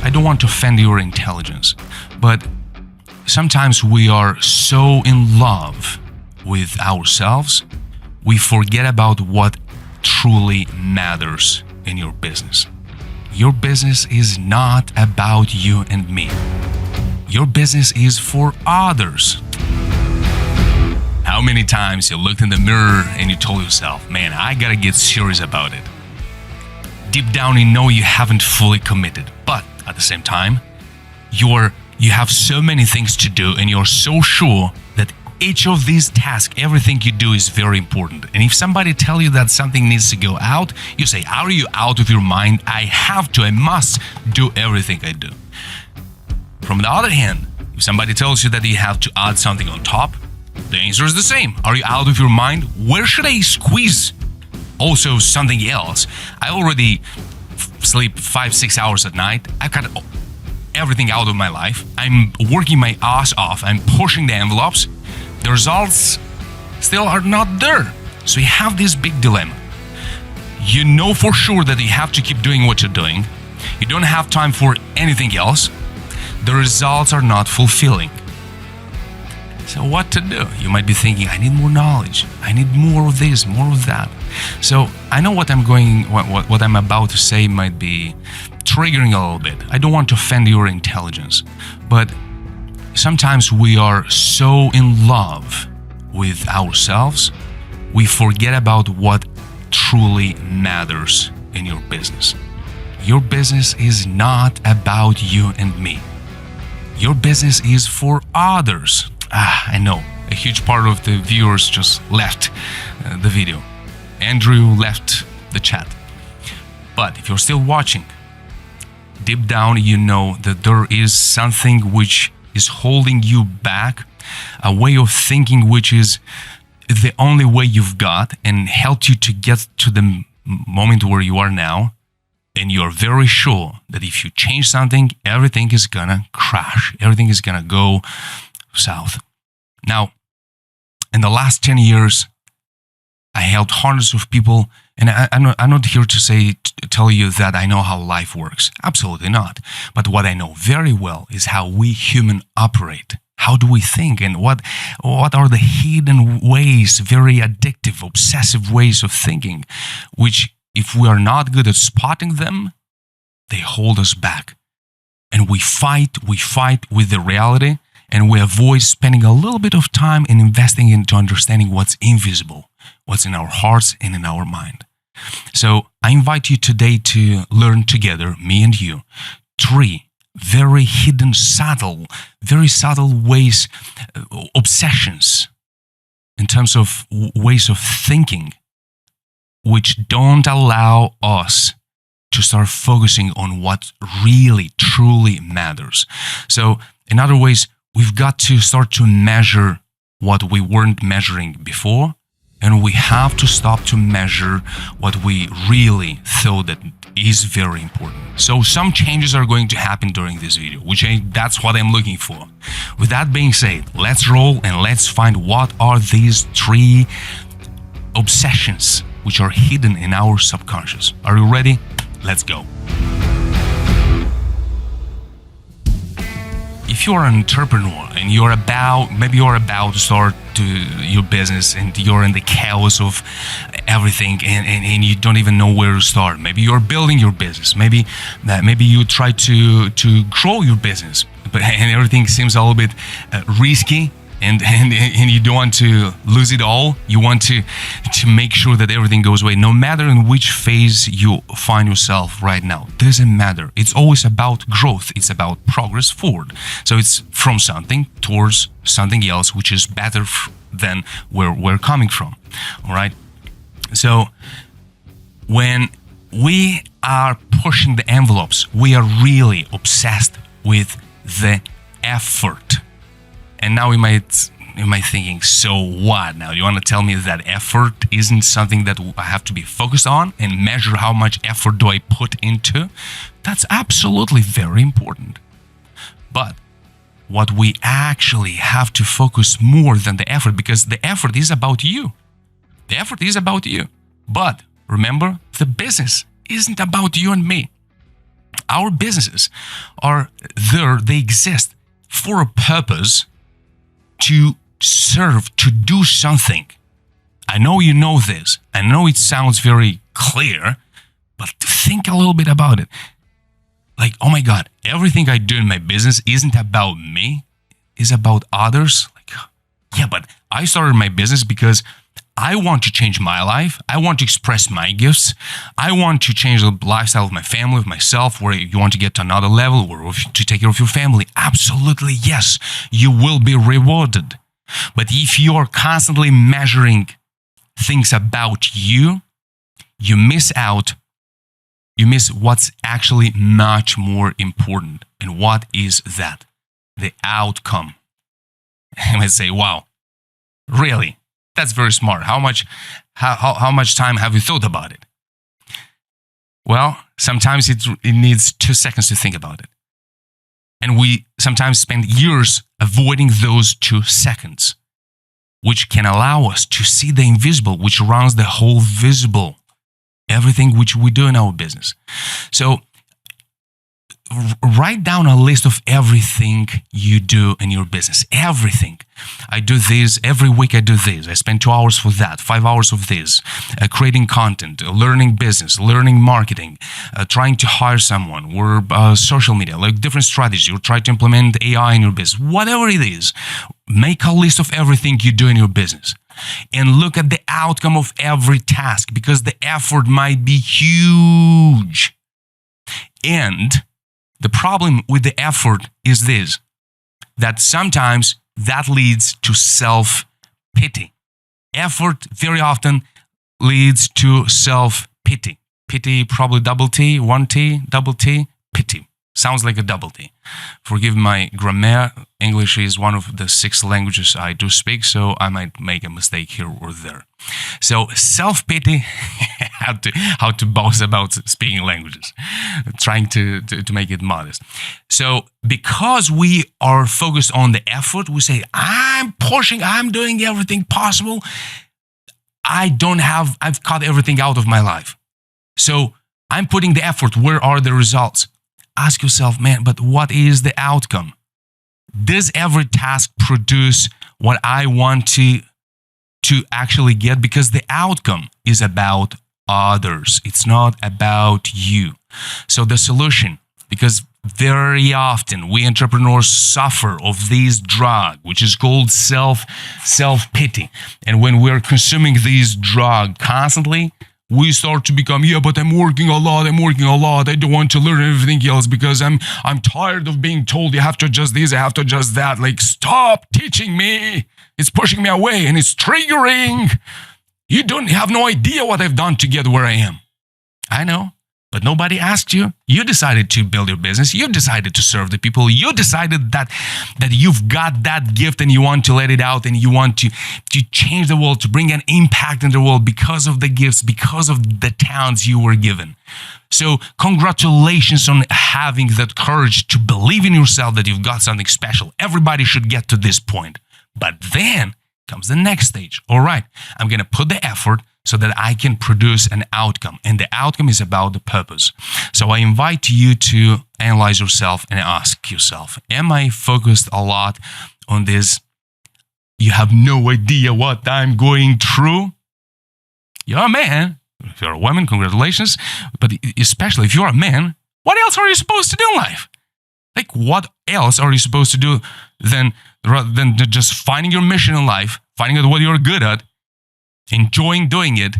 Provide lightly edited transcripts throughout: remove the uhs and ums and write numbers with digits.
I don't want to offend your intelligence, but sometimes we are so in love with ourselves, we forget about what truly matters in your business. Your business is not about you and me. Your business is for others. How many times you looked in the mirror and you told yourself, man, I gotta get serious about it. Deep down you know you haven't fully committed, but at the same time, you have so many things to do and you're so sure that each of these tasks, everything you do is very important. And if somebody tell you that something needs to go out, you say, are you out of your mind? I must do everything I do. From the other hand, if somebody tells you that you have to add something on top, the answer is the same. Are you out of your mind? Where should I squeeze also something else? I already sleep 5-6 hours at night. I've got everything out of my life. I'm working my ass off. I'm pushing the envelopes. The results still are not there. So you have this big dilemma. You know for sure that you have to keep doing what you're doing. You don't have time for anything else. The results are not fulfilling. So what to do? You might be thinking, I need more knowledge. I need more of this, more of that. So I know what I'm about to say might be triggering a little bit. I don't want to offend your intelligence, but sometimes we are so in love with ourselves, we forget about what truly matters in your business. Your business is not about you and me. Your business is for others. I know, a huge part of the viewers just left the video. Andrew left the chat. But if you're still watching, deep down you know that there is something which is holding you back, a way of thinking which is the only way you've got and helped you to get to the moment where you are now. And you're very sure that if you change something, everything is gonna crash. Everything is gonna go south. Now, in the last 10 years, I helped hundreds of people, and I'm not here to tell you that I know how life works. Absolutely not. But what I know very well is how we humans operate. How do we think, and what are the hidden ways, very addictive, obsessive ways of thinking, which if we are not good at spotting them, they hold us back. And we fight with the reality, and we avoid spending a little bit of time in investing into understanding what's invisible, what's in our hearts and in our mind. So I invite you today to learn together, me and you, 3 very hidden, very subtle ways, obsessions in terms of ways of thinking, which don't allow us to start focusing on what really, truly matters. So in other ways, we've got to start to measure what we weren't measuring before, and we have to stop to measure what we really thought that is very important. So some changes are going to happen during this video, that's what I'm looking for. With that being said, let's roll and let's find what are these 3 obsessions which are hidden in our subconscious. Are you ready? Let's go. If you're an entrepreneur and maybe you're about to start your business and you're in the chaos of everything and you don't even know where to start. Maybe you're building your business. Maybe you try to grow your business, and everything seems a little bit risky. And you don't want to lose it all. You want to make sure that everything goes away, no matter in which phase you find yourself right now. Doesn't matter. It's always about growth. It's about progress forward. So it's from something towards something else, which is better than where we're coming from. All right. So when we are pushing the envelopes, we are really obsessed with the effort. And now you might thinking, so what now? You want to tell me that effort isn't something that I have to be focused on and measure how much effort do I put into? That's absolutely very important. But what we actually have to focus more than the effort, because the effort is about you. The effort is about you. But remember, the business isn't about you and me. Our businesses are there, they exist for a purpose, to serve, to do something. I know you know this. I know it sounds very clear, but think a little bit about it. Like, oh my God, everything I do in my business isn't about me, it's about others. Like, yeah, but I started my business because I want to change my life. I want to express my gifts. I want to change the lifestyle of my family, of myself, where you want to get to another level, or to take care of your family. Absolutely, yes, you will be rewarded. But if you are constantly measuring things about you, you miss out. You miss what's actually much more important. And what is that? The outcome. I might say, wow, really? That's very smart. How much time have you thought about it? Well, sometimes it needs 2 seconds to think about it. And we sometimes spend years avoiding those 2 seconds, which can allow us to see the invisible, which runs the whole visible, everything which we do in our business. So write down a list of everything you do in your business. Everything. I do this every week. I do this. I spend 2 hours for that, 5 hours of this, creating content, learning business, learning marketing, trying to hire someone, or social media, like different strategies. You try to implement AI in your business, whatever it is. Make a list of everything you do in your business and look at the outcome of every task, because the effort might be huge. And the problem with the effort is this, that sometimes that leads to self-pity. Effort very often leads to self-pity. Pity, probably double T, one T, double T, pity. Sounds like a double T. Forgive my grammar. English is one of the 6 languages I do speak, so I might make a mistake here or there. So self-pity, how to boast about speaking languages, trying to make it modest. So because we are focused on the effort, we say, I'm pushing, I'm doing everything possible. I've cut everything out of my life. So I'm putting the effort. Where are the results? Ask yourself, man, but what is the outcome? Does every task produce what I want to actually get? Because the outcome is about others. It's not about you. So the solution, because very often we entrepreneurs suffer of this drug, which is called self-pity. And when we're consuming this drug constantly, we start to become, yeah, but I'm working a lot. I don't want to learn everything else because I'm tired of being told you have to adjust this, I have to adjust that. Like, stop teaching me. It's pushing me away and it's triggering. You don't have no idea what I've done to get where I am. I know, but nobody asked you. You decided to build your business. You decided to serve the people. You decided that you've got that gift and you want to let it out and you want to change the world, to bring an impact in the world because of the gifts, because of the talents you were given. So congratulations on having that courage to believe in yourself that you've got something special. Everybody should get to this point. But then comes the next stage. All right, I'm going to put the effort so that I can produce an outcome. And the outcome is about the purpose. So I invite you to analyze yourself and ask yourself, am I focused a lot on this? You have no idea what I'm going through. You're a man. If you're a woman, congratulations. But especially if you're a man, what else are you supposed to do in life? Like, what else are you supposed to do rather than just finding your mission in life, finding out what you're good at, enjoying doing it,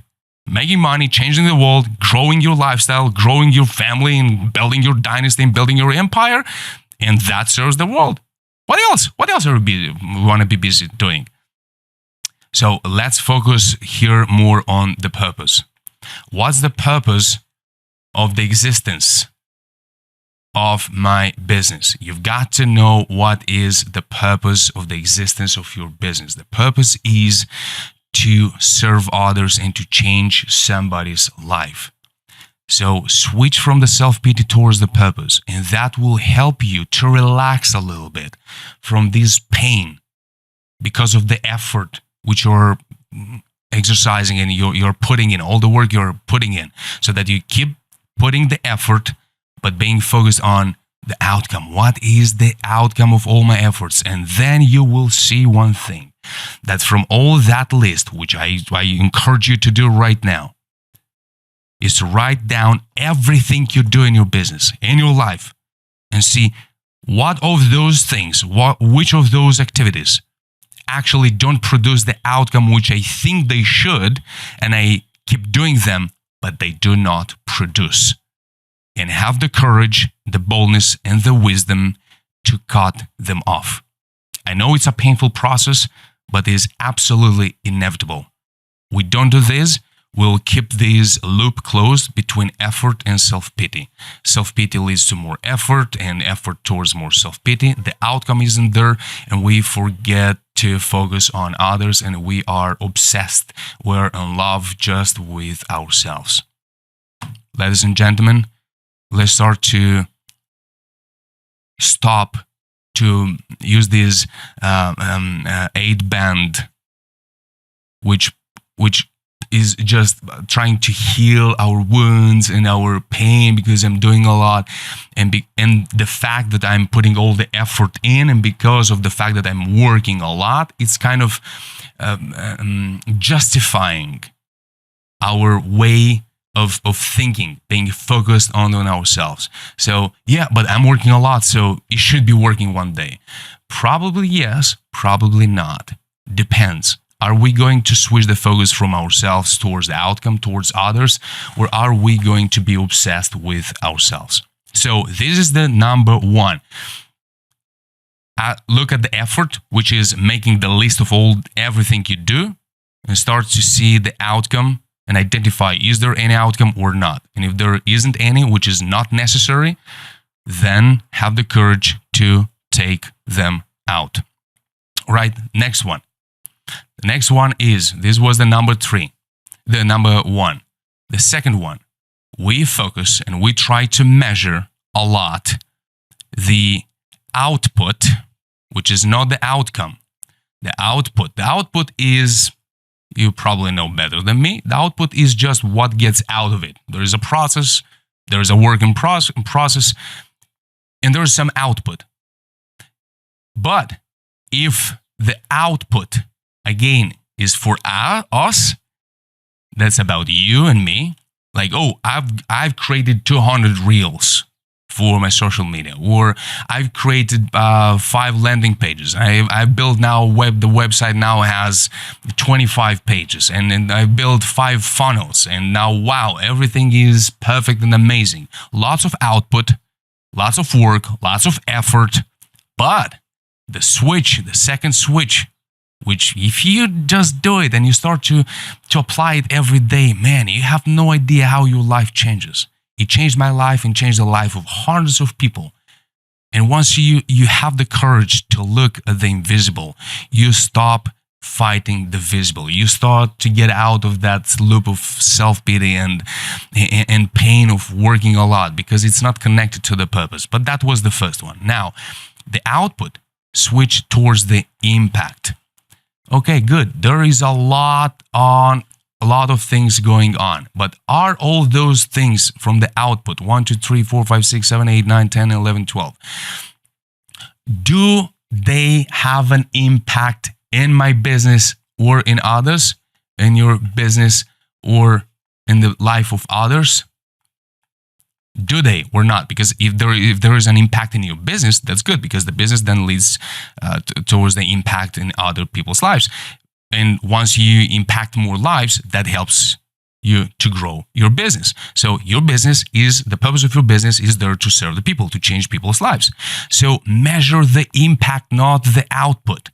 making money, changing the world, growing your lifestyle, growing your family, and building your dynasty and building your empire, and that serves the world. What else? What else are we want to be busy doing? So let's focus here more on the purpose. What's the purpose of the existence of my business? You've got to know what is the purpose of the existence of your business. The purpose is to serve others and to change somebody's life. So switch from the self-pity towards the purpose, and that will help you to relax a little bit from this pain because of the effort which you're exercising and you're putting in, all the work you're putting in, so that you keep putting the effort but being focused on the outcome. What is the outcome of all my efforts? And then you will see one thing, that from all that list, which I encourage you to do right now, is to write down everything you do in your business, in your life, and see what of those things, which of those activities actually don't produce the outcome which I think they should, and I keep doing them, but they do not produce. And have the courage, the boldness, and the wisdom to cut them off. I know it's a painful process, but it is absolutely inevitable. We don't do this, we'll keep this loop closed between effort and self-pity. Self-pity leads to more effort, and effort towards more self-pity. The outcome isn't there, and we forget to focus on others, and we are obsessed. We're in love just with ourselves. Ladies and gentlemen, let's start to stop to use this 8-band, which is just trying to heal our wounds and our pain, because I'm doing a lot, and the fact that I'm putting all the effort in, and because of the fact that I'm working a lot, it's kind of justifying our way of thinking, being focused on ourselves. So yeah, but I'm working a lot, so it should be working one day. Probably yes, probably not. Depends. Are we going to switch the focus from ourselves towards the outcome, towards others, or are we going to be obsessed with ourselves? So this is the number one. Look at the effort, which is making the list of everything you do, and start to see the outcome and identify, is there any outcome or not? And if there isn't any, which is not necessary, then have the courage to take them out. All right, next one. The next one is, this was the number 3, the number 1. The second one, we focus and we try to measure a lot the output, which is not the outcome. The output is, you probably know better than me, the output is just what gets out of it. There is a process, there is a work in process, and there is some output. But if the output, again, is for us, that's about you and me, like, oh, I've created 200 reels for my social media, or I've created 5 landing pages. I've built now the website now has 25 pages, and I built 5 funnels, and now, wow, everything is perfect and amazing. Lots of output, lots of work, lots of effort, but the second switch, which if you just do it and you start to apply it every day, man, you have no idea how your life changes. It changed my life and changed the life of hundreds of people. And once you have the courage to look at the invisible, you stop fighting the visible. You start to get out of that loop of self-pity and pain of working a lot, because it's not connected to the purpose. But that was the first one. Now, the output, switch towards the impact. Okay, good. There is a lot of things going on, but are all those things from the output 1, 2, 3, 4, 5, 6, 7, 8, 9, 10, 11, 12, do they have an impact in my business or in others, in your business or in the life of others? Do they or not? Because if there is an impact in your business, that's good, because the business then leads towards the impact in other people's lives. And once you impact more lives, that helps you to grow your business. So your business the purpose of your business is there to serve the people, to change people's lives. So measure the impact, not the output.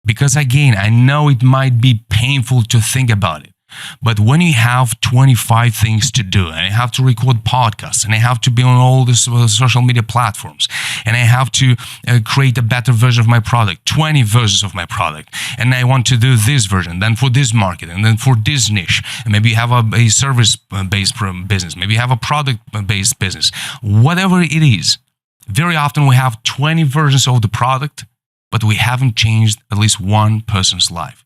Because again, I know it might be painful to think about it, but when you have 25 things to do, and I have to record podcasts, and I have to be on all the social media platforms, and I have to create a better version of my product, 20 versions of my product, and I want to do this version, then for this market, and then for this niche, and maybe you have a service-based business, maybe you have a product-based business, whatever it is. Very often we have 20 versions of the product, but we haven't changed at least one person's life.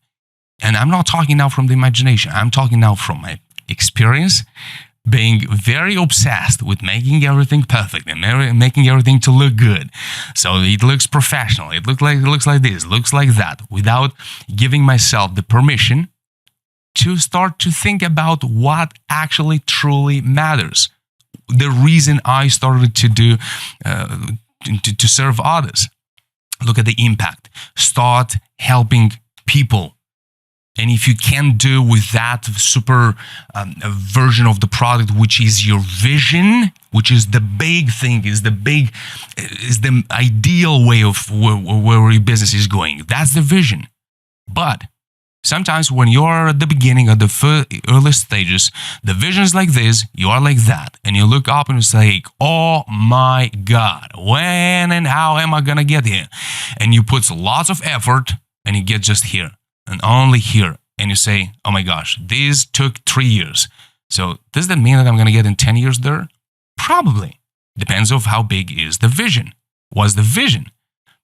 And I'm not talking now from the imagination. I'm talking now from my experience, being very obsessed with making everything perfect and making everything to look good. So it looks professional. It looks like this, looks like that, without giving myself the permission to start to think about what actually truly matters. The reason I started to do to serve others. Look at the impact. Start helping people. And if you can't do with that super version of the product, which is your vision, which is the big thing, is the ideal way of where your business is going. That's the vision. But sometimes when you're at the beginning, at the early stages, the vision is like this, you are like that. And you look up and you say, oh my God, when and how am I going to get here? And you put lots of effort and you get just here. And only here. And you say, oh my gosh, this took 3 years. So does that mean that I'm going to get in 10 years there? Probably. Depends on how big is the vision. What's the vision?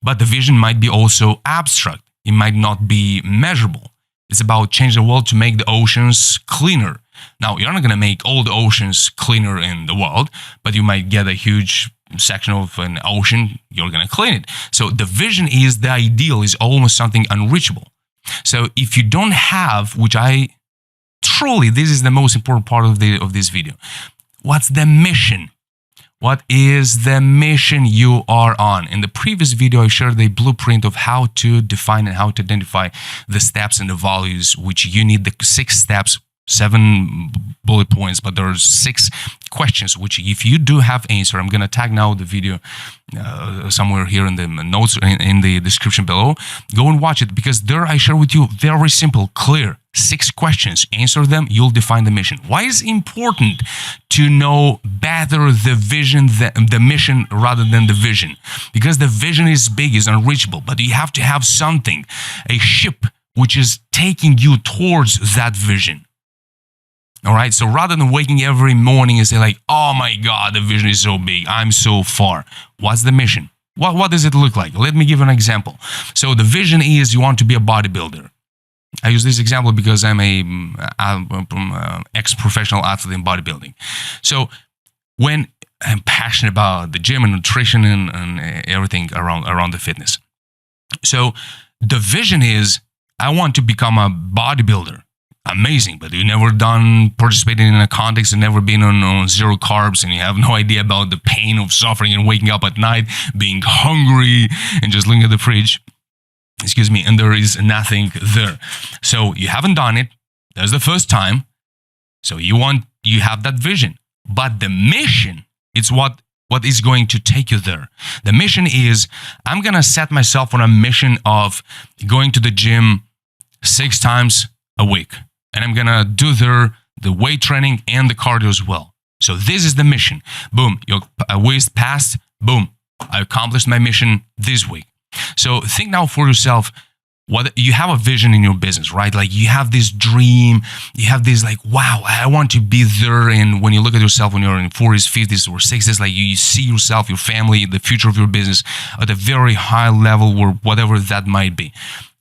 But the vision might be also abstract. It might not be measurable. It's about changing the world to make the oceans cleaner. Now, you're not going to make all the oceans cleaner in the world, but you might get a huge section of an ocean, you're going to clean it. So the vision is the ideal, is almost something unreachable. So if you don't have, which this is the most important part of this video. What's the mission? What is the mission you are on? In the previous video, I shared the blueprint of how to define and how to identify the steps and the values, which you need, the 6 steps, 7 bullet points, but there are 6 questions, which if you do have answer, I'm going to tag now the video somewhere here in the notes, in the description below. Go and watch it, because there I share with you very simple, clear 6 questions. Answer them, you'll define the mission. Why is it important to know better the vision, the mission, rather than the vision? Because the vision is big, is unreachable, but you have to have something, a ship, which is taking you towards that vision. All right, so rather than waking every morning and say like, oh my God, the vision is so big, I'm so far. What's the mission? What does it look like? Let me give an example. So the vision is you want to be a bodybuilder. I use this example because I'm a ex-professional athlete in bodybuilding. So when I'm passionate about the gym and nutrition and everything around the fitness. So the vision is I want to become a bodybuilder. Amazing, but you've never participated in a context, and never been on zero carbs, and you have no idea about the pain of suffering and waking up at night, being hungry, and just looking at the fridge. And there is nothing there. So you haven't done it. That's the first time. So you have that vision. But the mission, it's what is going to take you there. The mission is, I'm going to set myself on a mission of going to the gym 6 times a week. And I'm going to do there the weight training and the cardio as well. So this is the mission. Boom, your week passed. Boom, I accomplished my mission this week. So think now for yourself, what you have a vision in your business, right? Like you have this dream, you have this like, wow, I want to be there. And when you look at yourself when you're in 40s, 50s or 60s, like you see yourself, your family, the future of your business at a very high level, or whatever that might be.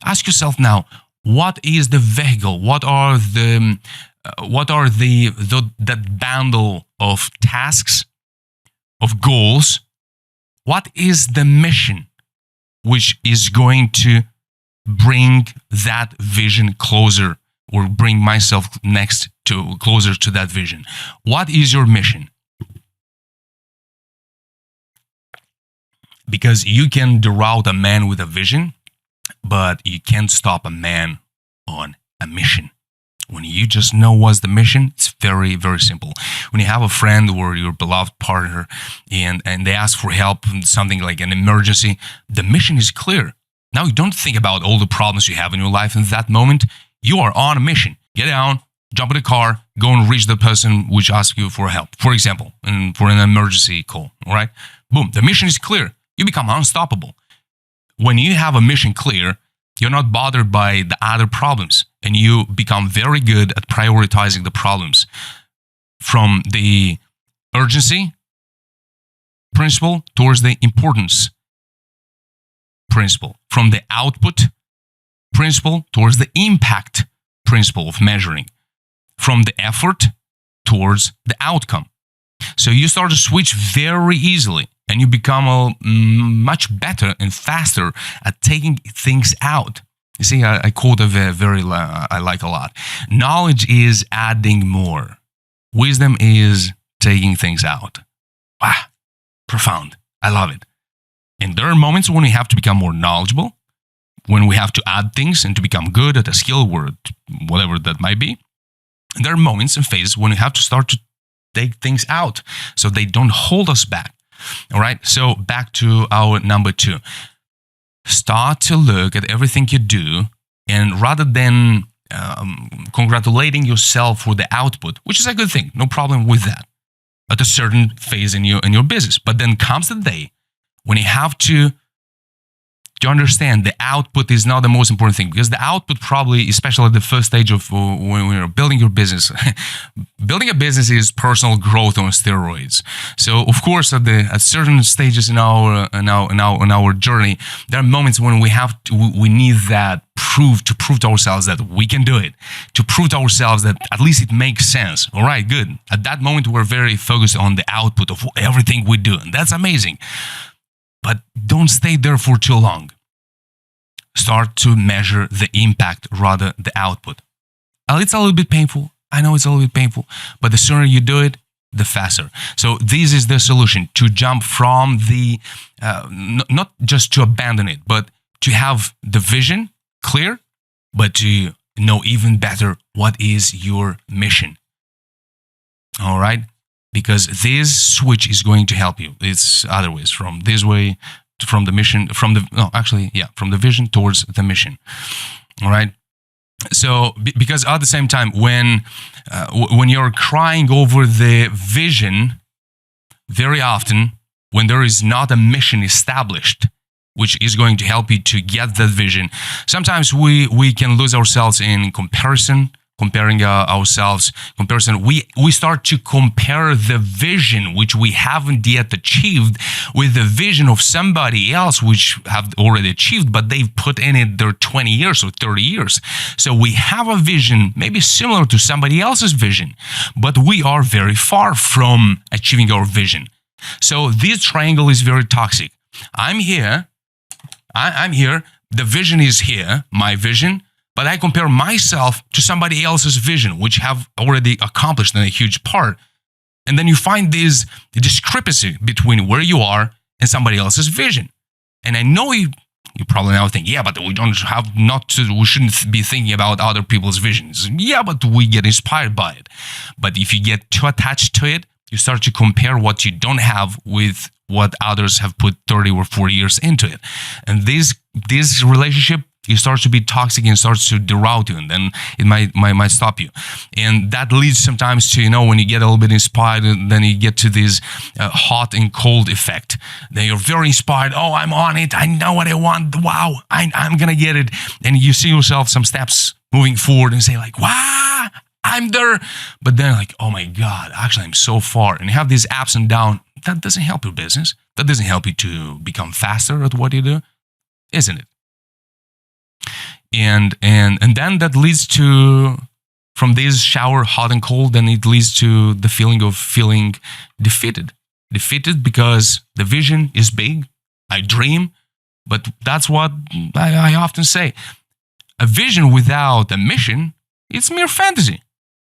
Ask yourself now, what is the vehicle? What are that bundle of tasks, of goals? What is the mission which is going to bring that vision closer, or bring myself closer to that vision? What is your mission? Because you can deroute a man with a vision, but you can't stop a man on a mission. When you just know what's the mission, it's very, very simple. When you have a friend or your beloved partner and they ask for help in something like an emergency, the mission is clear. Now you don't think about all the problems you have in your life in that moment. You are on a mission. Get down, jump in the car, go and reach the person which asks you for help, for example, and for an emergency call, all right? Boom, the mission is clear. You become unstoppable. When you have a mission clear, you're not bothered by the other problems, and you become very good at prioritizing the problems from the urgency principle towards the importance principle, from the output principle towards the impact principle of measuring, from the effort towards the outcome. So you start to switch very easily, and you become much better and faster at taking things out. You see, I quote I like a lot. Knowledge is adding more. Wisdom is taking things out. Wow, profound. I love it. And there are moments when we have to become more knowledgeable, when we have to add things and to become good at a skill or whatever that might be. And there are moments and phases when we have to start to take things out so they don't hold us back. All right, so back to our number 2. Start to look at everything you do, and rather than congratulating yourself for the output, which is a good thing, no problem with that, at a certain phase in your business. But then comes the day when you have to understand the output is not the most important thing, because the output probably, especially at the first stage of when you're building your business, building a business is personal growth on steroids. So of course, at certain stages in our journey, there are moments when we need that proof to ourselves that we can do it, to prove to ourselves that at least it makes sense. All right, good. At that moment, we're very focused on the output of everything we do, and that's amazing. But don't stay there for too long. Start to measure the impact rather the output. It's a little bit painful. I know it's a little bit painful, but the sooner you do it, the faster. So this is the solution, to jump from the, not just to abandon it, but to have the vision clear, but to know even better what is your mission. All right? Because this switch is going to help you. It's other ways, from this way, from the mission, from the vision towards the mission. All right. So, because at the same time, when you're crying over the vision, very often, when there is not a mission established, which is going to help you to get that vision, sometimes we can lose ourselves in comparing ourselves. We start to compare the vision which we haven't yet achieved with the vision of somebody else which have already achieved, but they've put in it their 20 years or 30 years. So we have a vision maybe similar to somebody else's vision, but we are very far from achieving our vision. So this triangle is very toxic. I'm here, the vision is here, my vision, but I compare myself to somebody else's vision, which have already accomplished in a huge part. And then you find this discrepancy between where you are and somebody else's vision. And I know you probably now think, yeah, but we shouldn't be thinking about other people's visions. Yeah, but we get inspired by it. But if you get too attached to it, you start to compare what you don't have with what others have put 30 or 40 years into it. And this relationship, it starts to be toxic and starts to deroute you, and then it might stop you. And that leads sometimes to, when you get a little bit inspired, and then you get to this hot and cold effect. Then you're very inspired. Oh, I'm on it. I know what I want. Wow, I'm going to get it. And you see yourself some steps moving forward and say like, wow, I'm there. But then like, oh my God, actually I'm so far. And you have these ups and downs. That doesn't help your business. That doesn't help you to become faster at what you do, isn't it? And then that leads to, from this shower, hot and cold, then it leads to the feeling of feeling defeated. Defeated because the vision is big. I dream, but that's what I often say. A vision without a mission, it's mere fantasy.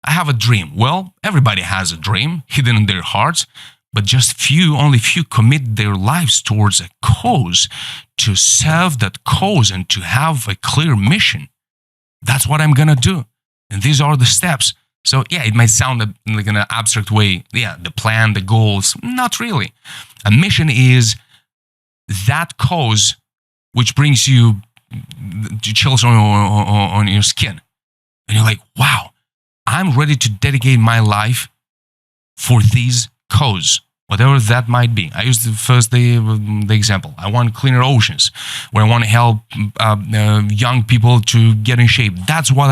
I have a dream. Well, everybody has a dream hidden in their hearts, but only few commit their lives towards a cause, to serve that cause and to have a clear mission. That's what I'm going to do. And these are the steps. So yeah, it might sound like in an abstract way. Yeah, the plan, the goals, not really. A mission is that cause which brings you chills on your skin. And you're like, wow, I'm ready to dedicate my life for this cause, whatever that might be. I used the example. I want cleaner oceans, where I want to help young people to get in shape. That's what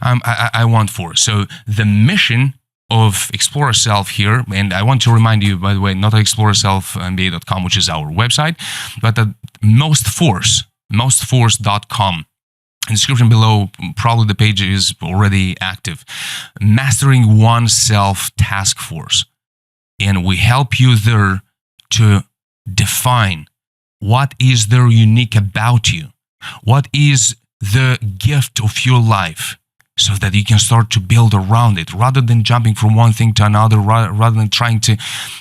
I want for. So the mission of Exploraself here, and I want to remind you, by the way, not exploraselfmba.com, which is our website, but at mostforce.com. In the description below, probably the page is already active. Mastering Oneself Task Force. And we help you there to define what is there unique about you, what is the gift of your life, so that you can start to build around it rather than jumping from one thing to another, rather than trying to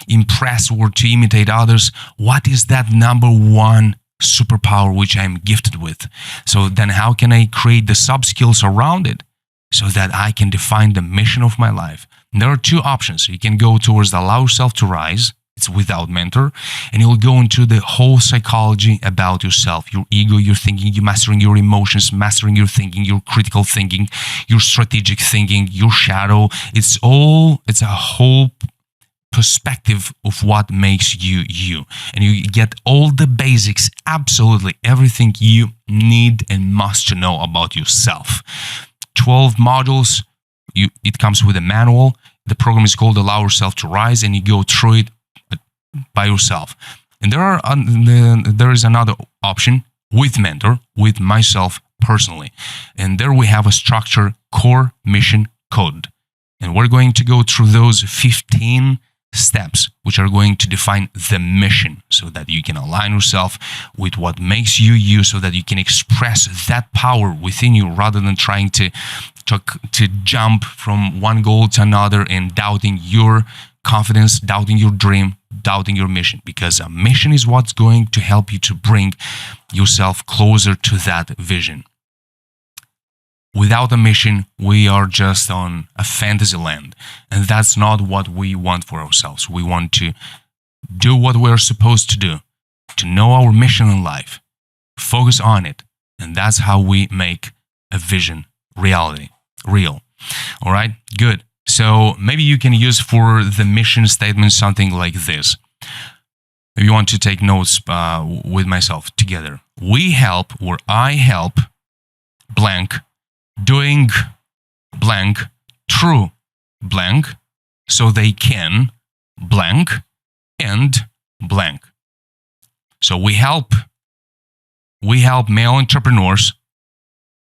impress or to imitate others. What is that number one superpower which I'm gifted with? So then how can I create the sub-skills around it so that I can define the mission of my life? And there are two options. You can go towards the Allow Yourself to Rise. It's without mentor, and you'll go into the whole psychology about yourself, your ego, your thinking, you mastering your emotions, mastering your thinking, your critical thinking, your strategic thinking, your shadow. It's a whole perspective of what makes you you. And you get all the basics, absolutely everything you need and must to know about yourself. 12 modules. It comes with a manual. The program is called Allow Yourself to Rise, and you go through it by yourself. And there is another option with mentor, with myself personally. And there we have a structure, core mission code. And we're going to go through those 15 steps, which are going to define the mission so that you can align yourself with what makes you you, so that you can express that power within you rather than trying to jump from one goal to another and doubting your confidence, doubting your dream, doubting your mission, because a mission is what's going to help you to bring yourself closer to that vision. Without a mission, we are just on a fantasy land, and that's not what we want for ourselves. We want to do what we're supposed to do, to know our mission in life, focus on it, and that's how we make a vision reality, real. All right, good. So maybe you can use for the mission statement something like this. If you want to take notes with myself together. We help, or I help, blank, doing blank, through blank, so they can blank, and blank. So we help male entrepreneurs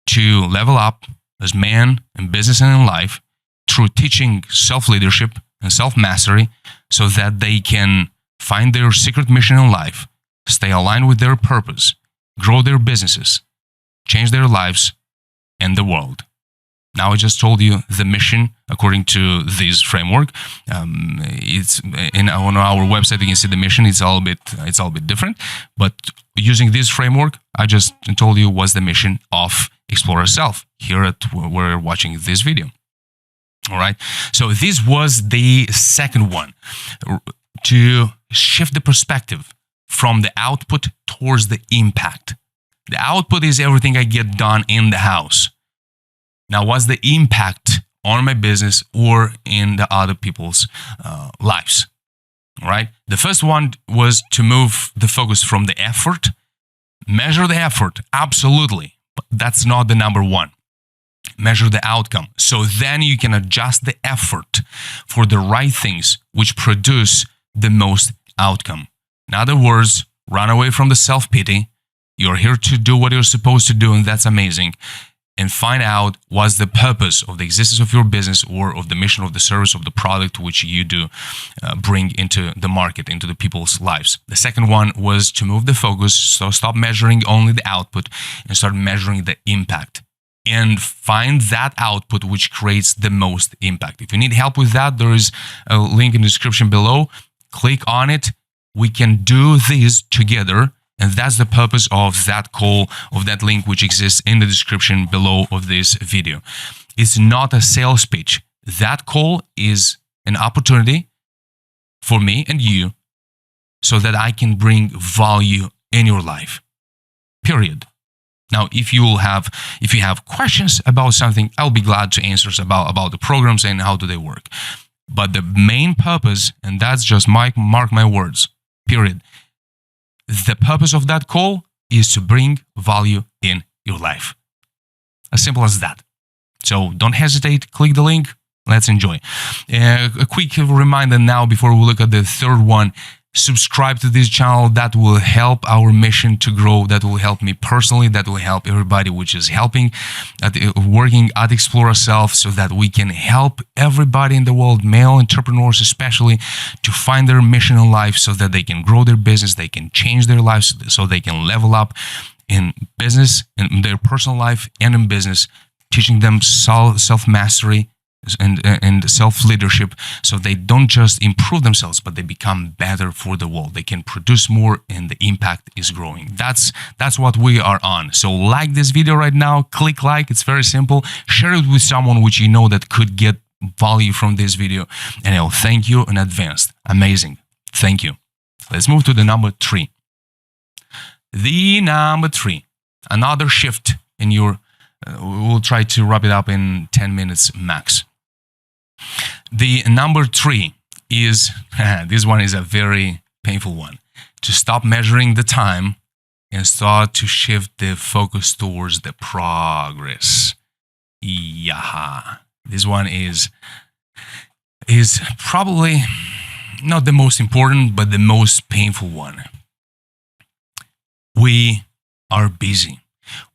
to level up as man in business and in life, through teaching self-leadership and self-mastery, so that they can find their secret mission in life, stay aligned with their purpose, grow their businesses, change their lives and the world. Now I just told you the mission according to this framework. It's on our website. You can see the mission. It's all a bit different, but using this framework, I just told you was the mission of Exploraself here at where you're watching this video. All right. So this was the second one, to shift the perspective from the output towards the impact. The output is everything I get done in the house. Now, what's the impact on my business or in the other people's lives? All right. The first one was to move the focus from the effort. Measure the effort, absolutely, but that's not the number one. Measure the outcome. So then you can adjust the effort for the right things which produce the most outcome. In other words, run away from the self-pity. You're here to do what you're supposed to do, and that's amazing. And find out what's the purpose of the existence of your business or of the mission of the service of the product which you do bring into the market, into the people's lives. The second one was to move the focus. So stop measuring only the output and start measuring the impact. And find that output which creates the most impact. If you need help with that, there is a link in the description below. Click on it. We can do this together. And that's the purpose of that call, of that link which exists in the description below of this video. It's not a sales pitch. That call is an opportunity for me and you so that I can bring value in your life. Period. Now, if you have questions about something, I'll be glad to answer about the programs and how do they work. But the main purpose, and that's just mark my words, period. The purpose of that call is to bring value in your life. As simple as that. So don't hesitate, click the link, let's enjoy. A quick reminder now before we look at the third one. subscribe to this channel. That will help our mission to grow. That will help me personally. That will help everybody which is helping, working at Exploraself, so that we can help everybody in the world, male entrepreneurs especially, to find their mission in life so that they can grow their business, they can change their lives, so they can level up in business, in their personal life and in business, teaching them self-mastery and self-leadership, so they don't just improve themselves, but they become better for the world. They can produce more and the impact is growing. That's what we are on. So like this video right now, click like, it's very simple. Share it with someone which you know that could get value from this video, and I'll thank you in advance. Amazing. Thank you. Let's move to the number 3. The number 3, another shift in your, we'll try to wrap it up in 10 minutes max. The number 3 is, this one is a very painful one, to stop measuring the time and start to shift the focus towards the progress. Yeah, this one is probably not the most important, but the most painful one. We are busy.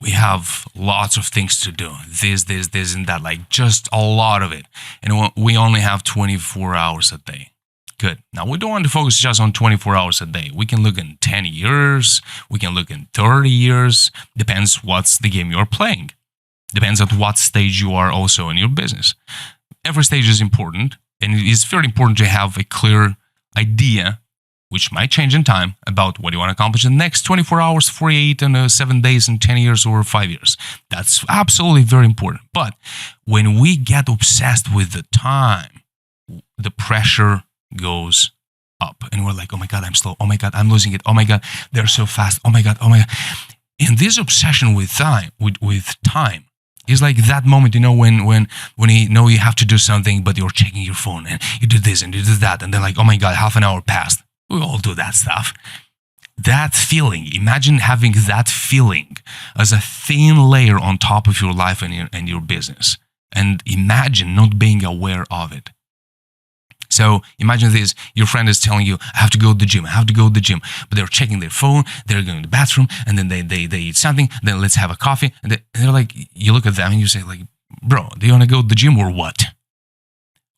We have lots of things to do. This, and that, like just a lot of it. And we only have 24 hours a day. Good. Now, we don't want to focus just on 24 hours a day. We can look in 10 years. We can look in 30 years. Depends what's the game you're playing. Depends at what stage you are also in your business. Every stage is important. And it is very important to have a clear idea, which might change in time, about what you want to accomplish in the next 24 hours, 48, and 7 days, and 10 years, or 5 years. That's absolutely very important. But when we get obsessed with the time, the pressure goes up. And we're like, oh my God, I'm slow. Oh my God, I'm losing it. Oh my God, they're so fast. Oh my God, oh my God. And this obsession with time, is like that moment, when you know you have to do something, but you're checking your phone, and you do this and you do that, and then like, oh my God, half an hour passed. We all do that stuff. That feeling, imagine having that feeling as a thin layer on top of your life and your business. And imagine not being aware of it. So imagine this, your friend is telling you, I have to go to the gym, but they're checking their phone, they're going to the bathroom, and then they eat something, then let's have a coffee. And they're like, you look at them and you say like, bro, do you want to go to the gym or what?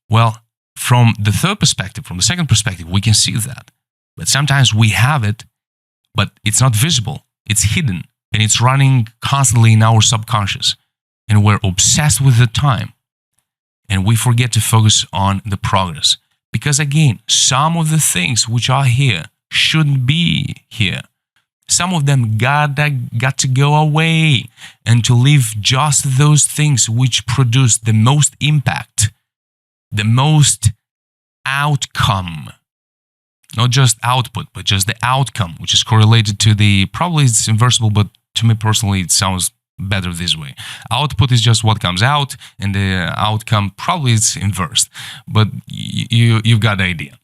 Well, from the third perspective, from the second perspective, we can see that. But sometimes we have it, but it's not visible. It's hidden, and it's running constantly in our subconscious. And we're obsessed with the time, and we forget to focus on the progress. Because again, some of the things which are here shouldn't be here. Some of them got to go away, and to leave just those things which produce the most impact, the most outcome. Not just output, but just the outcome, which is correlated to the, probably it's inversible, but to me personally, it sounds better this way. Output is just what comes out, and the outcome probably is inversed, but you've got the idea.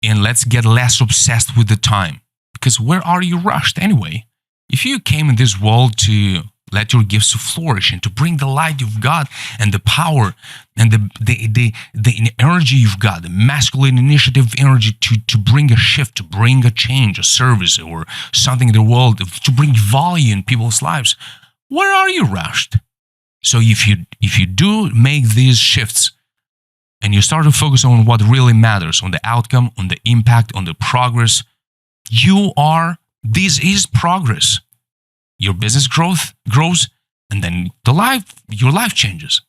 And let's get less obsessed with the time, because where are you rushed anyway? If you came in this world to let your gifts flourish and to bring the light you've got and the power and the energy you've got, the masculine initiative energy to bring a shift, to bring a change, a service or something in the world, to bring value in people's lives, where are you rushed? So if you do make these shifts and you start to focus on what really matters, on the outcome, on the impact, on the progress, this is progress. Your business grows, and then your life changes.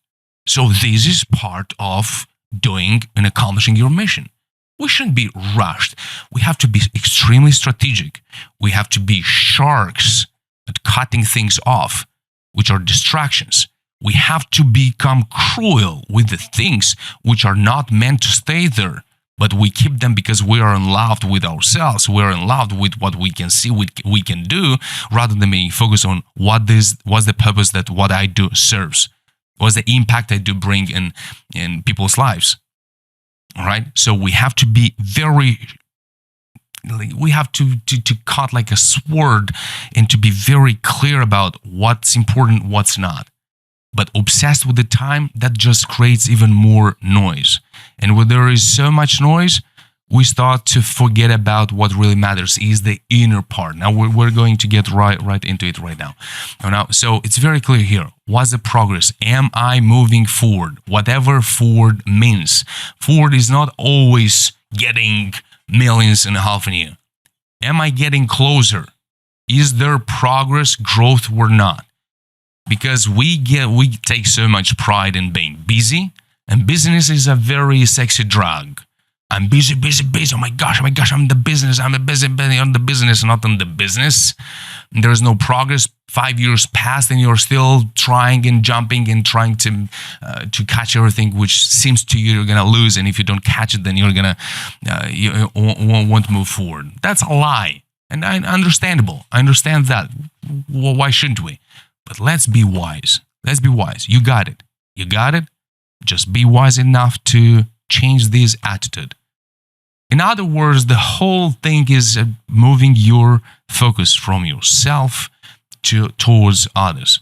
So this is part of doing and accomplishing your mission. We shouldn't be rushed. We have to be extremely strategic. We have to be sharks at cutting things off, which are distractions. We have to become cruel with the things which are not meant to stay there, but we keep them because we are in love with ourselves. We are in love with what we can see, we can do, rather than being focused on what's the purpose that what I do serves. What's the impact I do bring in people's lives. All right? So we have to be we have to cut like a sword and to be very clear about what's important, what's not. But obsessed with the time, that just creates even more noise. And when there is so much noise, we start to forget about what really matters is the inner part. Now we're going to get right into it right now. So it's very clear here. What's the progress? Am I moving forward? Whatever forward means. Forward is not always getting millions in half a year. Am I getting closer? Is there progress, growth, or not? Because we take so much pride in being busy, and business is a very sexy drug. I'm busy. Oh my gosh, I'm the business. I'm on the business, not on the business. There's no progress. 5 years passed and you're still trying and jumping and trying to catch everything, which seems to you you're going to lose. And if you don't catch it, then you're going to, you won't move forward. That's a lie. And understandable. I understand that. Well, why shouldn't we? But let's be wise. Let's be wise. You got it. Just be wise enough to change this attitude. In other words, the whole thing is moving your focus from yourself towards others.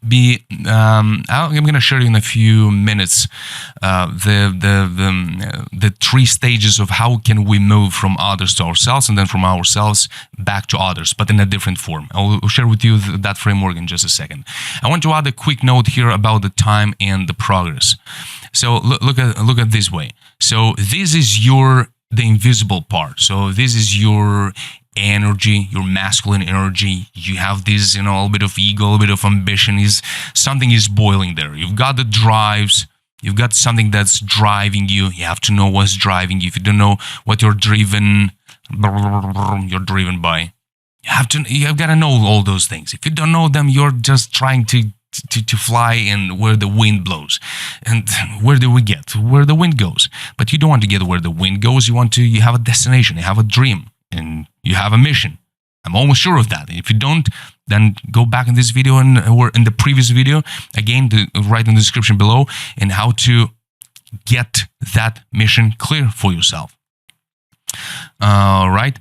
I'm going to show you in a few minutes the 3 stages of how can we move from others to ourselves and then from ourselves back to others, but in a different form. I'll share with you that framework in just a second. I want to add a quick note here about the time and the progress. So look at it this way. So this is the invisible part. So this is your energy, your masculine energy. You have this, a little bit of ego, a little bit of ambition. Something is boiling there. You've got the drives. You've got something that's driving you. You have to know what's driving you. If you don't know what you're driven by, you've got to know all those things. If you don't know them, you're just trying to fly in where the wind blows. And where do we get? Where the wind goes. But you don't want to get where the wind goes. You have a destination, you have a dream, and you have a mission. I'm almost sure of that. If you don't, then go back in this video or in the previous video, again, right in the description below, and how to get that mission clear for yourself. All right.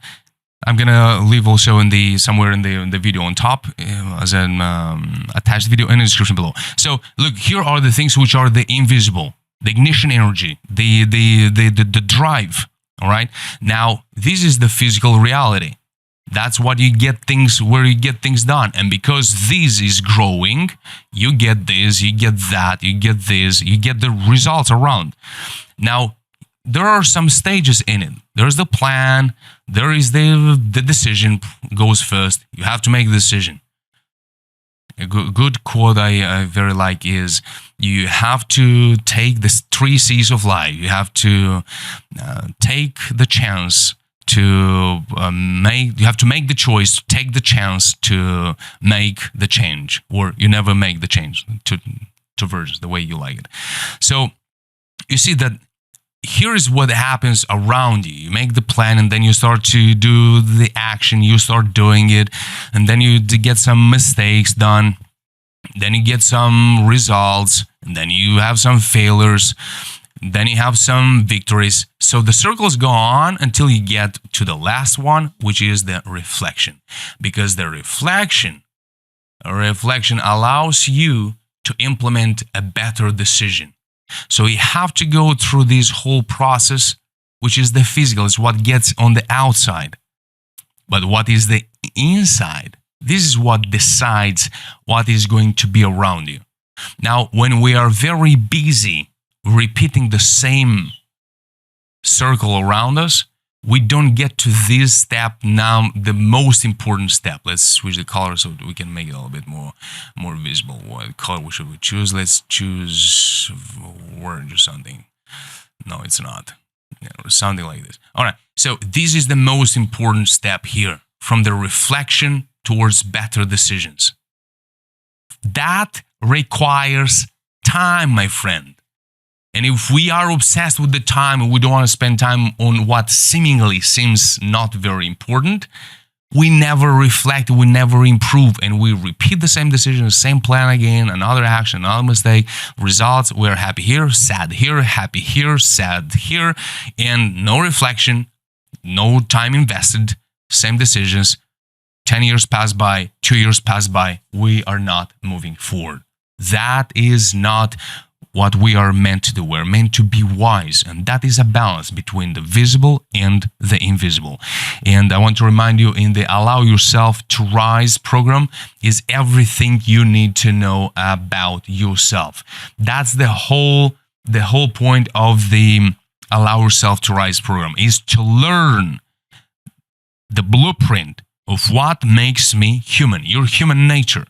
I'm gonna leave also somewhere in the video on top as an attached video in the description below. So look, here are the things which are the invisible, the ignition energy, the drive. All right. Now this is the physical reality. That's what you get where you get things done. And because this is growing, you get this, you get that, you get this, you get the results around. Now, there are some stages in it. There's the plan. There is the decision goes first. You have to make a decision. A good quote I very like is, you have to take the 3 C's of life. You have to take the chance to you have to make the choice, to take the chance to make the change, or you never make the change, two versions, the way you like it. So you see that here is what happens around you. You make the plan and then you start to do the action, you start doing it, and then you get some mistakes done, then you get some results, and then you have some failures, then you have some victories. So the circles go on until you get to the last one, which is the reflection. Because the reflection allows you to implement a better decision. So you have to go through this whole process, which is the physical, is what gets on the outside. But what is the inside? This is what decides what is going to be around you. Now, when we are very busy repeating the same circle around us, we don't get to this step now, the most important step. Let's switch the color so we can make it a little bit more visible. What color should we choose? Let's choose orange or something. No, it's not. Or something like this. All right. So this is the most important step here, from the reflection towards better decisions. That requires time, my friend. And if we are obsessed with the time and we don't want to spend time on what seemingly seems not very important, we never reflect, we never improve, and we repeat the same decision, the same plan again, another action, another mistake. Results, we're happy here, sad here, happy here, sad here, and no reflection, no time invested, same decisions. 10 years pass by, 2 years pass by, we are not moving forward. That is not what we are meant to do. We're meant to be wise, and that is a balance between the visible and the invisible. And I want to remind you, in the Allow Yourself to Rise program is everything you need to know about yourself. That's the whole point of the Allow Yourself to Rise program, is to learn the blueprint of what makes me human, your human nature.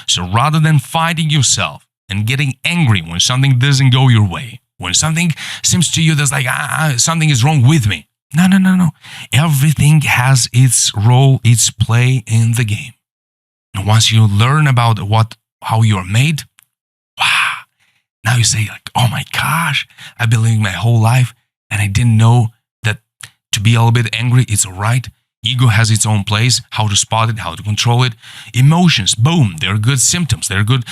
So rather than fighting yourself and getting angry when something doesn't go your way, when something seems to you that's like, something is wrong with me. No. Everything has its role, its play in the game. And once you learn about how you're made, wow, now you say like, oh my gosh, I've been living my whole life and I didn't know that to be a little bit angry, it's all right. Ego has its own place, how to spot it, how to control it. Emotions, boom, they're good symptoms. They're good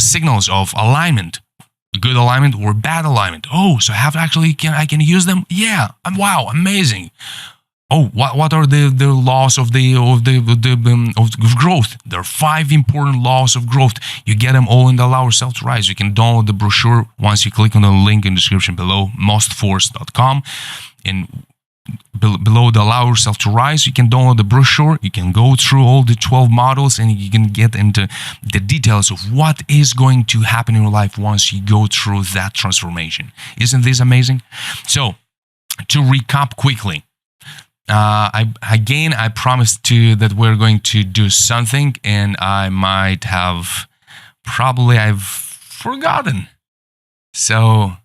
signals of alignment, good alignment or bad alignment. Oh, so I can use them? Yeah, wow, amazing. Oh, what are the laws of growth? There are 5 important laws of growth. You get them all in the Allow Yourself to Rise. You can download the brochure once you click on the link in the description below, mostforce.com. And below the Allow Yourself to Rise, you can download the brochure. You can go through all the 12 models and you can get into the details of what is going to happen in your life once you go through that transformation. Isn't this amazing? So, to recap quickly, I promised you that we're going to do something, and I've forgotten. So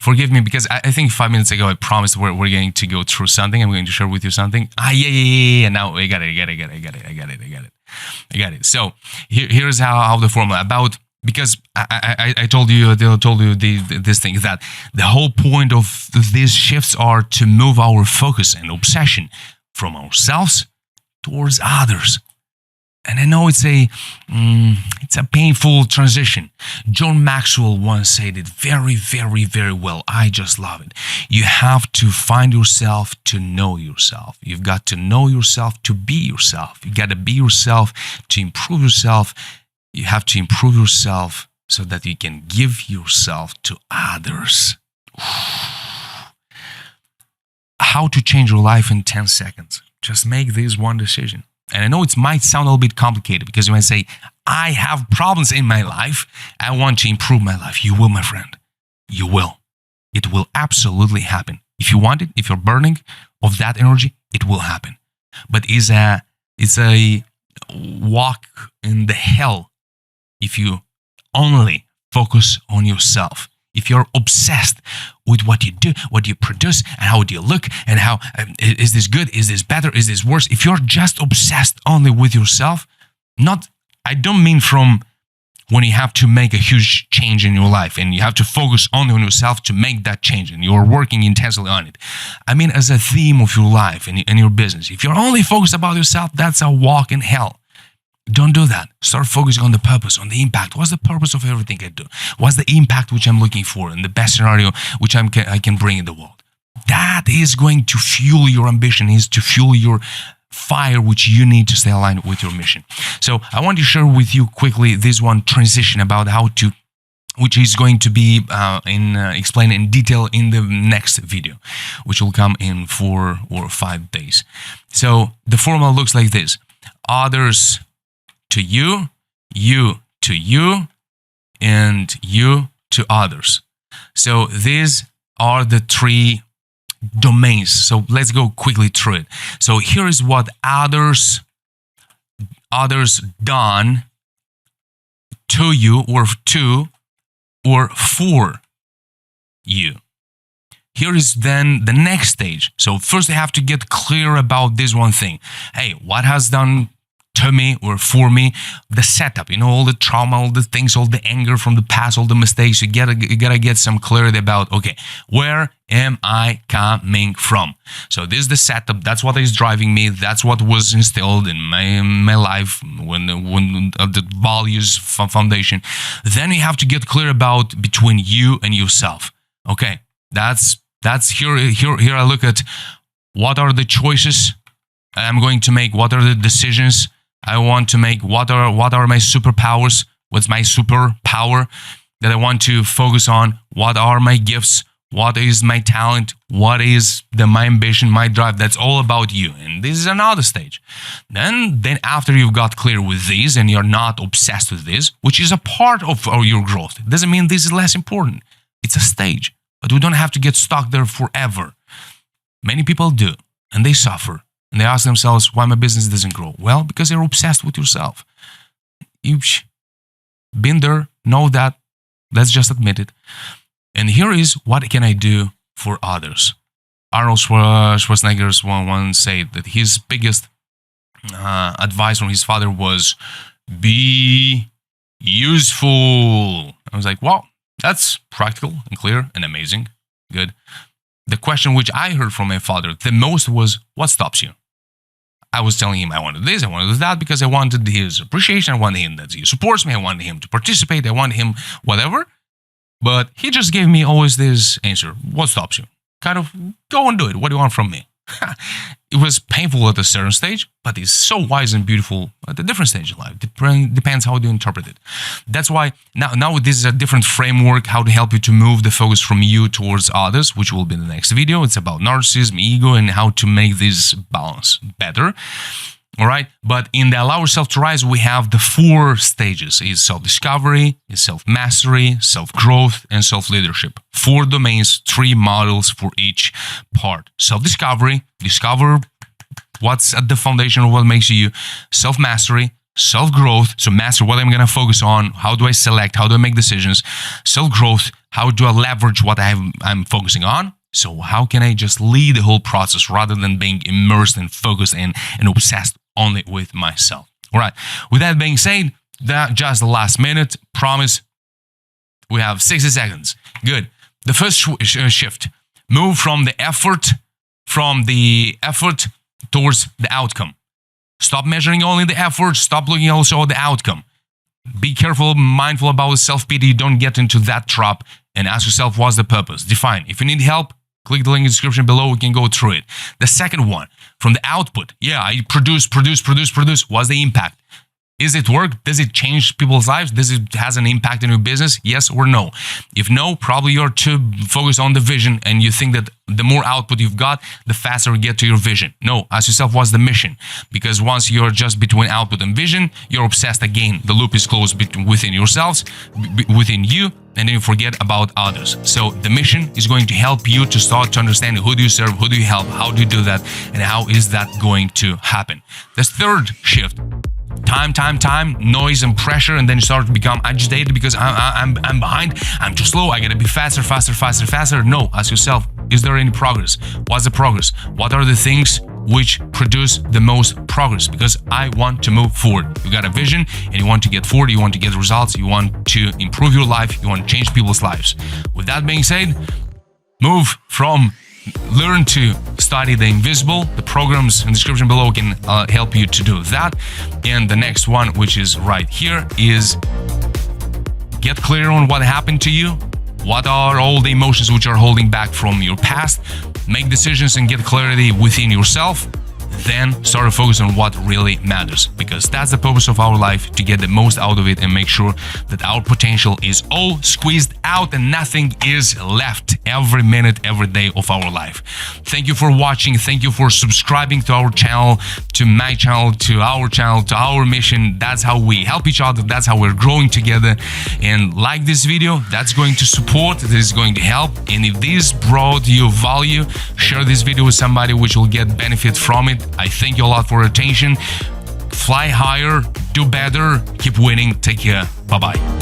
forgive me, because I think 5 minutes ago I promised we're going to go through something. I'm going to share with you something. Yeah. Now I got it. So here's how the formula about. Because I told you this thing, that the whole point of these shifts are to move our focus and obsession from ourselves towards others. And I know it's a painful transition. John Maxwell once said it very, very, very well. I just love it. You have to find yourself to know yourself. You've got to know yourself to be yourself. You got to be yourself to improve yourself. You have to improve yourself so that you can give yourself to others. How to change your life in 10 seconds. Just make this one decision. And I know it might sound a little bit complicated, because you might say, I have problems in my life. I want to improve my life. You will, my friend. You will. It will absolutely happen. If you want it, if you're burning of that energy, it will happen. But it's a walk in the hell if you only focus on yourself. If you're obsessed with what you do, what you produce, and how do you look, and how is this good, is this better, is this worse? If you're just obsessed only with yourself, I don't mean from when you have to make a huge change in your life and you have to focus only on yourself to make that change and you're working intensely on it. I mean as a theme of your life and your business. If you're only focused about yourself, that's a walk in hell. Don't do that. Start focusing on the purpose, on the impact. What's the purpose of everything I do? What's the impact which I'm looking for and the best scenario which I can bring in the world? That is going to fuel your ambition, is to fuel your fire which you need to stay aligned with your mission. So I want to share with you quickly this one transition about which is going to be explained in detail in the next video, which will come in 4 or 5 days. So the formula looks like this: others to you, you to you, and you to others. So these are the 3 domains. So let's go quickly through it. So here is what others done to you, or to, or for you. Here is then the next stage. So first I have to get clear about this one thing. Hey, what has done to me or for me? The setup, all the trauma, all the things, all the anger from the past, all the mistakes. You gotta get some clarity about, okay, where am I coming from? So this is the setup. That's what is driving me. That's what was instilled in my life when the values foundation. Then you have to get clear about between you and yourself. Okay, that's here. I look at what are the choices I'm going to make. What are the decisions I want to make? What are my superpowers? What's my superpower? that I want to focus on. What are my gifts? What is my talent? What is my ambition, my drive? That's all about you. And this is another stage. Then after you've got clear with these and you're not obsessed with this, which is a part of your growth, it doesn't mean this is less important. It's a stage, but we don't have to get stuck there forever. Many people do, and they suffer. And they ask themselves, why my business doesn't grow? Well, because they're obsessed with yourself. You've been there, know that. Let's just admit it. And here is what can I do for others. Arnold Schwarzenegger once said that his biggest advice from his father was, be useful. I was like, wow, that's practical and clear and amazing. Good. The question which I heard from my father the most was, what stops you? I was telling him I wanted this, I wanted that, because I wanted his appreciation, I wanted him that he supports me, I wanted him to participate, I wanted him whatever. But he just gave me always this answer, what stops you? Kind of, go and do it, what do you want from me? It was painful at a certain stage, but it's so wise and beautiful at a different stage in life. Depends how you interpret it. That's why now this is a different framework, how to help you to move the focus from you towards others, which will be in the next video. It's about narcissism, ego, and how to make this balance better. All right, but in the Allow Yourself to Rise, we have the 4 stages. It's self-discovery, it's self-mastery, self-growth, and self-leadership. 4 domains, 3 models for each part. Self-discovery, discover what's at the foundation of what makes you. Self-mastery, self-growth, so master what I'm going to focus on, how do I select, how do I make decisions. Self-growth, how do I leverage what I'm focusing on. So how can I just lead the whole process rather than being immersed and focused and obsessed only with myself? All right. With that being said, that just the last minute. Promise. We have 60 seconds. Good. The first shift. Move from the effort towards the outcome. Stop measuring only the effort. Stop looking also at the outcome. Be careful, mindful about self-pity. Don't get into that trap, and ask yourself, what's the purpose? Define. If you need help, click the link in the description below. We can go through it. The second one, from the output. Yeah, I produce. What's the impact? Is it work? Does it change people's lives? Does it has an impact in your business? Yes or no? If no, probably you're too focused on the vision and you think that the more output you've got, the faster you get to your vision. No, ask yourself, what's the mission? Because once you're just between output and vision, you're obsessed again. The loop is closed within yourselves, within you, and then you forget about others. So the mission is going to help you to start to understand who do you serve, who do you help, how do you do that, and how is that going to happen. The third shift. Time, noise and pressure, and then you start to become agitated because I'm behind, I'm too slow, I gotta be faster. No, ask yourself, is there any progress? What's the progress? What are the things which produce the most progress? Because I want to move forward. You got a vision and you want to get forward, you want to get results, you want to improve your life, you want to change people's lives. With that being said, move from learn to study the invisible. The programs in the description below can help you to do that. And the next one, which is right here, is get clear on what happened to you. What are all the emotions which are holding back from your past? Make decisions and get clarity within yourself. Then start to focus on what really matters, because that's the purpose of our life, to get the most out of it and make sure that our potential is all squeezed out and nothing is left every minute, every day of our life. Thank you for watching. Thank you for subscribing to our channel, to my channel, to our mission. That's how we help each other. That's how we're growing together. And like this video, that's going to support, this is going to help. And if this brought you value, share this video with somebody which will get benefit from it. I thank you a lot for your attention. Fly higher, do better, keep winning. Take care. Bye-bye.